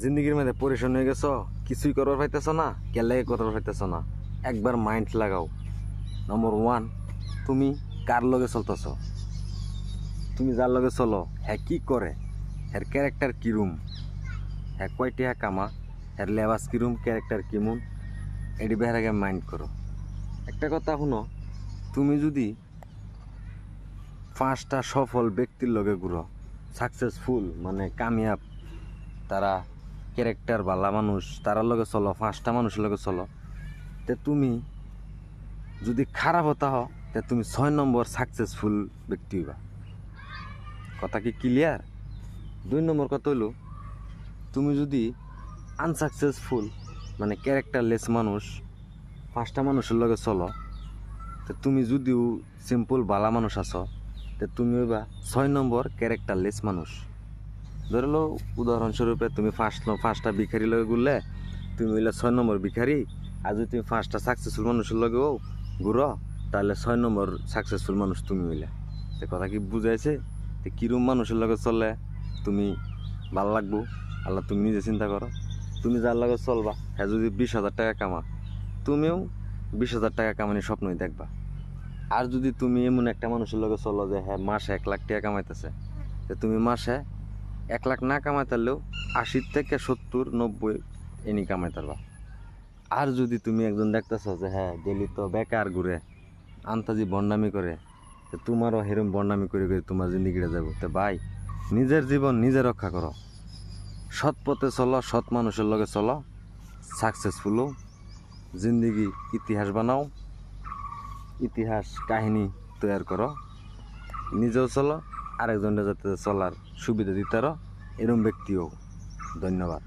জিন্দগির মধ্যে পরিশন হয়ে গেছো, কিছুই করবার পাইতেছ না, কেলে করবার পাইতেছ না। একবার মাইন্ড লাগাও। নম্বর ওয়ান, তুমি কার লগে চলতেছ? তুমি যার লগে চলো হ্যাঁ কি করে, হ্যার ক্যারেক্টার কিরুম, হ্যাঁ কয়টি হ্যাঁ কামা, হ্যার লেবাস কিরুম, ক্যারেক্টার কিমুন, এটি বেহার আগে মাইন্ড করো। একটা কথা শুনো, তুমি যদি 5টা সফল ব্যক্তির লগে ঘুরো, সাকসেসফুল মানে কামিয়াব, তারা ক্যারেক্টার ভালা মানুষ, তারার লগে চলো, 5টা মানুষের লগে চলো, তে তুমি যদি খারাপ হতা হও তে তুমি 6 নম্বর সাকসেসফুল ব্যক্তি হইবা। কথা কি ক্লিয়ার? 2 নম্বর কথা হইল, তুমি যদি আনসাকসেসফুল মানে ক্যারেক্টারলেস মানুষ 5টা মানুষের লগে চলো, তো তুমি যদিও সিম্পল ভালা মানুষ আছো, তো তুমি হইবা 6 নম্বর ক্যারেক্টারলেস মানুষ। ধরে লো উদাহরণস্বরূপে তুমি 5টা ভিখারি লগে ঘুরলে, তুমি হইলে 6 নম্বর ভিখারি। আর যদি তুমি 5টা সাকসেসফুল মানুষের লগেও ঘুরো, তাহলে 6 নম্বর সাকসেসফুল মানুষ তুমি হইলে। তো কথা কি বুঝাইছে? তো কিরম মানুষের লগে চললে তুমি ভাল লাগবো, আল্লাহ তুমি নিজে চিন্তা করো। তুমি যার লগে চলবা হ্যাঁ যদি 20,000 টাকা কামা, তুমিও 20,000 টাকা কামানোর স্বপ্নই দেখবা। আর যদি তুমি এমন একটা মানুষের লগে চলো যে হ্যাঁ মাসে 1 লাখ টাকা কামাইতেছে, তো তুমি মাসে 1 লাখ না কামাইতারলেও 80 থেকে 70, 90 এনি কামাইতে পারবা। আর যদি তুমি একজন দেখতেছ যে হ্যাঁ ডেলি তো বেকার ঘুরে, আন্তাজি বন্ডামি করে, তো তোমারও হেরম বন্ডামি করে করে তোমার জিন্দিগিটা যাবো। তো ভাই, নিজের জীবন নিজে রক্ষা করো, সৎ পথে চলো, সৎ মানুষের লগে চলো, সাকসেসফুলও জিন্দিগি ইতিহাস বানাও, ইতিহাস কাহিনী তৈরি করো, নিজেও চলো, আরেকজনের যাতে চলার সুবিধা দিতে পারো, এরম ব্যক্তিও। ধন্যবাদ।